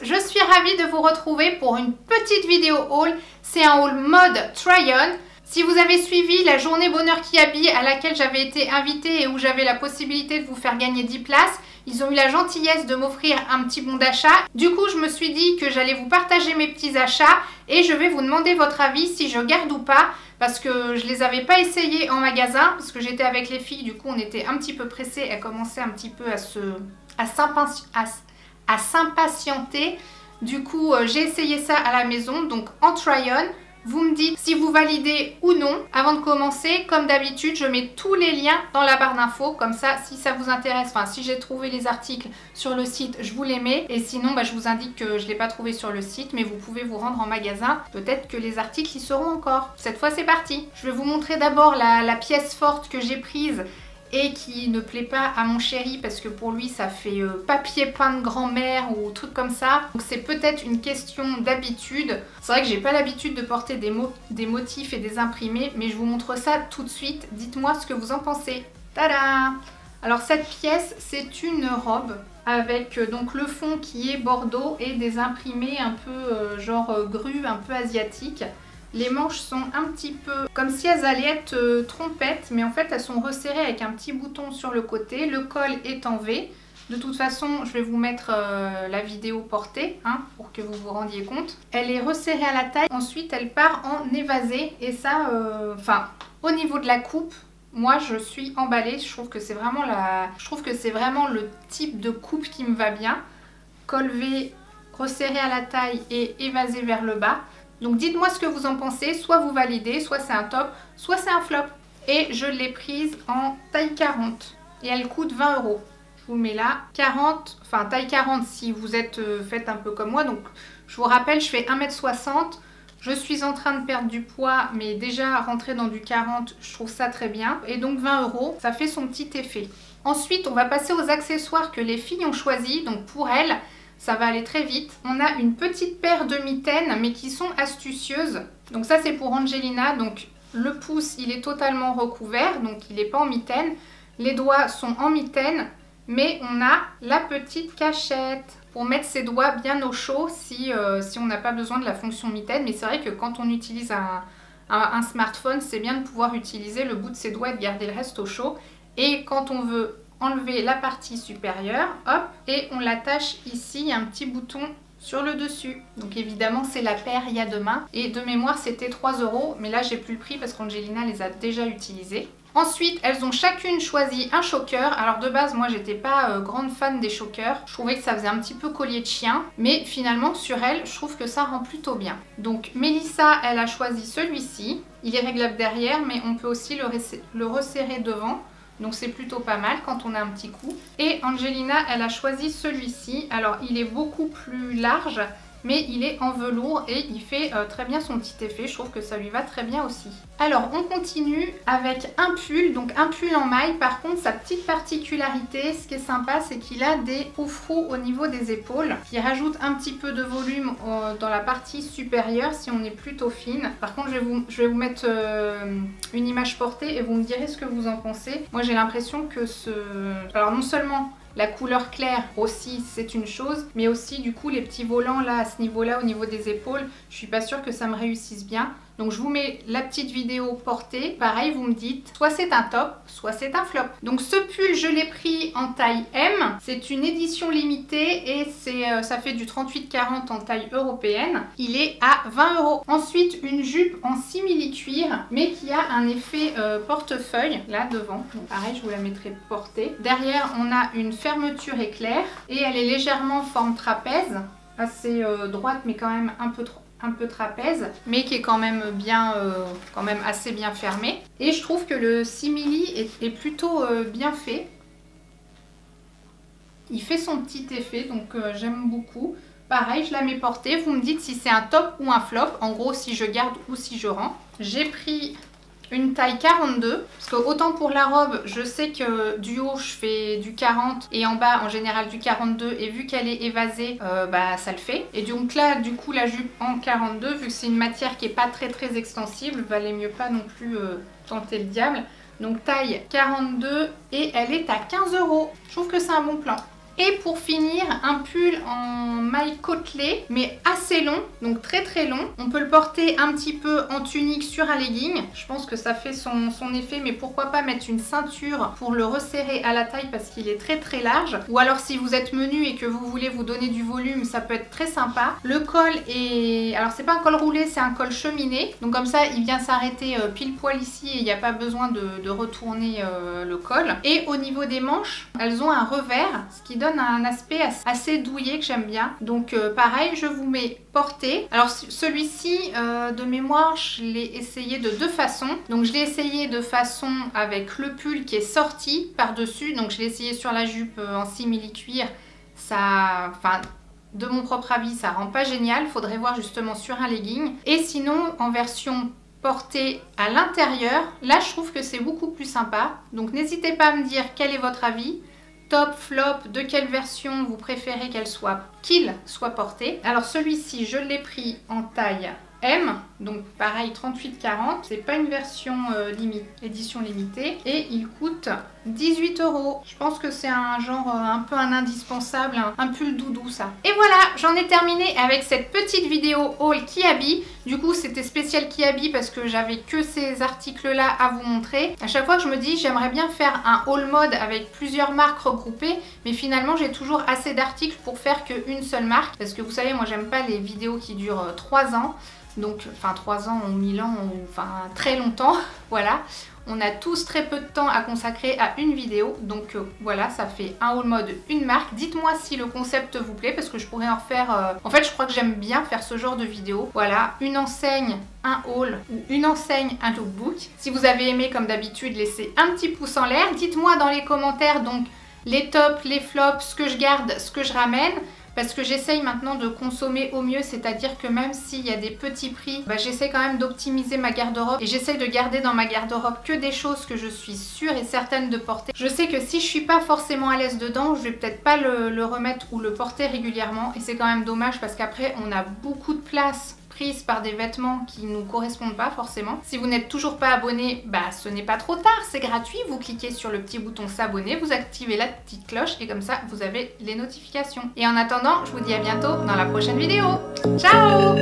Je suis ravie de vous retrouver pour une petite vidéo haul. C'est un haul mode try-on. Si vous avez suivi la journée Bonheur qui habille à laquelle j'avais été invitée et où j'avais la possibilité de vous faire gagner 10 places, ils ont eu la gentillesse de m'offrir un petit bon d'achat. Du coup, je me suis dit que j'allais vous partager mes petits achats et je vais vous demander votre avis si je garde ou pas, parce que je les avais pas essayés en magasin, parce que j'étais avec les filles, du coup on était un petit peu pressés, elles commençaient un petit peu à s'impatienter. Du coup, j'ai essayé ça à la maison, donc en try-on. Vous me dites si vous validez ou non. Avant de commencer, comme d'habitude, je mets tous les liens dans la barre d'infos. Comme ça, si ça vous intéresse, enfin si j'ai trouvé les articles sur le site, je vous les mets. Et sinon, je vous indique que je ne l'ai pas trouvé sur le site, mais vous pouvez vous rendre en magasin. Peut-être que les articles y seront encore. Cette fois, c'est parti. Je vais vous montrer d'abord la pièce forte que j'ai prise et qui ne plaît pas à mon chéri parce que pour lui ça fait papier peint de grand-mère ou truc comme ça. Donc c'est peut-être une question d'habitude. C'est vrai que j'ai pas l'habitude de porter des motifs et des imprimés, mais je vous montre ça tout de suite. Dites-moi ce que vous en pensez. Tada! Alors cette pièce, c'est une robe avec donc le fond qui est bordeaux et des imprimés un peu genre grue, un peu asiatique. Les manches sont un petit peu comme si elles allaient être trompettes, mais en fait elles sont resserrées avec un petit bouton sur le côté. Le col est en V. De toute façon, je vais vous mettre la vidéo portée pour que vous vous rendiez compte. Elle est resserrée à la taille. Ensuite, elle part en évasé. Et ça, au niveau de la coupe, moi je suis emballée. Je trouve que c'est vraiment le type de coupe qui me va bien. Col V, resserré à la taille et évasé vers le bas. Donc dites-moi ce que vous en pensez, soit vous validez, soit c'est un top, soit c'est un flop. Et je l'ai prise en taille 40 et elle coûte 20 €. Je vous mets là, 40, enfin taille 40 si vous êtes faite un peu comme moi. Donc je vous rappelle, je fais 1m60, je suis en train de perdre du poids, mais déjà rentrer dans du 40, je trouve ça très bien. Et donc 20 €, ça fait son petit effet. Ensuite, on va passer aux accessoires que les filles ont choisis. Donc pour elles, ça va aller très vite. On a une petite paire de mitaines, mais qui sont astucieuses. Donc ça, c'est pour Angelina. Donc le pouce, il est totalement recouvert, donc il n'est pas en mitaine. Les doigts sont en mitaine, mais on a la petite cachette pour mettre ses doigts bien au chaud si on n'a pas besoin de la fonction mitaine. Mais c'est vrai que quand on utilise un smartphone, c'est bien de pouvoir utiliser le bout de ses doigts et de garder le reste au chaud. Et quand on veut enlever la partie supérieure, hop, et on l'attache ici, il y a un petit bouton sur le dessus. Donc évidemment c'est la paire il y a deux mains et de mémoire c'était 3 €, mais là j'ai plus le prix parce qu'Angelina les a déjà utilisés. Ensuite, elles ont chacune choisi un choker. Alors de base, moi j'étais pas grande fan des chokers. Je trouvais que ça faisait un petit peu collier de chien. Mais finalement sur elle, je trouve que ça rend plutôt bien. Donc Mélissa, elle a choisi celui-ci. Il est réglable derrière, mais on peut aussi le resserrer devant. Donc c'est plutôt pas mal quand on a un petit coup. Et Angelina, elle a choisi celui-ci. Alors il est beaucoup plus large, mais il est en velours et il fait très bien son petit effet. Je trouve que ça lui va très bien aussi. Alors on continue avec un pull, donc un pull en maille. Par contre, sa petite particularité, ce qui est sympa, c'est qu'il a des froufrous au niveau des épaules qui rajoutent un petit peu de volume dans la partie supérieure si on est plutôt fine. Par contre, je vais vous mettre une image portée et vous me direz ce que vous en pensez. Moi, j'ai l'impression que alors non seulement la couleur claire aussi, c'est une chose, mais aussi du coup les petits volants là à ce niveau-là, au niveau des épaules, je suis pas sûre que ça me réussisse bien. Donc je vous mets la petite vidéo portée. Pareil, vous me dites soit c'est un top, soit c'est un flop. Donc ce pull, je l'ai pris en taille M. C'est une édition limitée et ça fait du 38-40 en taille européenne. Il est à 20 €. Ensuite, une jupe en simili-cuir, mais qui a un effet portefeuille là devant. Donc pareil, je vous la mettrai portée. Derrière, on a une fermeture éclair et elle est légèrement forme trapèze. Assez droite, mais quand même un peu trapèze, mais qui est quand même bien, quand même assez bien fermé. Et je trouve que le simili est plutôt bien fait. Il fait son petit effet, donc j'aime beaucoup. Pareil, je la mets portée. Vous me dites si c'est un top ou un flop. En gros, si je garde ou si je rends. J'ai pris une taille 42, parce que autant pour la robe, je sais que du haut je fais du 40 et en bas en général du 42, et vu qu'elle est évasée, ça le fait. Et donc là, du coup, la jupe en 42, vu que c'est une matière qui est pas très extensible, valait mieux pas non plus tenter le diable. donc taille 42 et elle est à 15 €. Je trouve que c'est un bon plan. Et pour finir, un pull en maille côtelée, mais assez long, donc très très long. On peut le porter un petit peu en tunique sur un legging. Je pense que ça fait son effet, mais pourquoi pas mettre une ceinture pour le resserrer à la taille parce qu'il est très très large. Ou alors si vous êtes menu et que vous voulez vous donner du volume, ça peut être très sympa. Le col est... Alors c'est pas un col roulé, c'est un col cheminé. Donc comme ça, il vient s'arrêter pile poil ici et il n'y a pas besoin de retourner le col. Et au niveau des manches, elles ont un revers, ce qui donne un aspect assez douillet que j'aime bien. Donc pareil, je vous mets porté. Alors celui-ci de mémoire, je l'ai essayé de deux façons. Donc je l'ai essayé de façon avec le pull qui est sorti par-dessus. Donc je l'ai essayé sur la jupe en simili-cuir. Ça... Enfin... De mon propre avis, ça rend pas génial. Faudrait voir justement sur un legging. Et sinon, en version portée à l'intérieur, là je trouve que c'est beaucoup plus sympa. Donc n'hésitez pas à me dire quel est votre avis. Top, flop, de quelle version vous préférez qu'il soit porté. Alors celui-ci, je l'ai pris en taille M, donc pareil 38,40. C'est pas une version édition limitée et il coûte 18 €. Je pense que c'est un genre un peu un indispensable, un pull doudou ça. Et voilà, j'en ai terminé avec cette petite vidéo haul Kiabi. Du coup c'était spécial Kiabi parce que j'avais que ces articles là à vous montrer. À chaque fois je me dis j'aimerais bien faire un haul mode avec plusieurs marques regroupées, mais finalement j'ai toujours assez d'articles pour faire qu'une seule marque. Parce que vous savez, moi j'aime pas les vidéos qui durent 3 ans. Donc, enfin 3 ans ou 1000 ans, ou enfin très longtemps, voilà. On a tous très peu de temps à consacrer à une vidéo, donc voilà, ça fait un haul mode, une marque. Dites-moi si le concept vous plaît, parce que je pourrais en faire... En fait, je crois que j'aime bien faire ce genre de vidéo. Voilà, une enseigne, un haul, ou une enseigne, un lookbook. Si vous avez aimé, comme d'habitude, laissez un petit pouce en l'air. Dites-moi dans les commentaires, donc, les tops, les flops, ce que je garde, ce que je ramène. Parce que j'essaye maintenant de consommer au mieux, c'est-à-dire que même s'il y a des petits prix, j'essaie quand même d'optimiser ma garde-robe. Et j'essaye de garder dans ma garde-robe que des choses que je suis sûre et certaine de porter. Je sais que si je suis pas forcément à l'aise dedans, je vais peut-être pas le remettre ou le porter régulièrement. Et c'est quand même dommage parce qu'après on a beaucoup de place prise par des vêtements qui ne nous correspondent pas forcément. Si vous n'êtes toujours pas abonné, ce n'est pas trop tard, c'est gratuit. Vous cliquez sur le petit bouton s'abonner, vous activez la petite cloche et comme ça vous avez les notifications. Et en attendant, je vous dis à bientôt dans la prochaine vidéo. Ciao!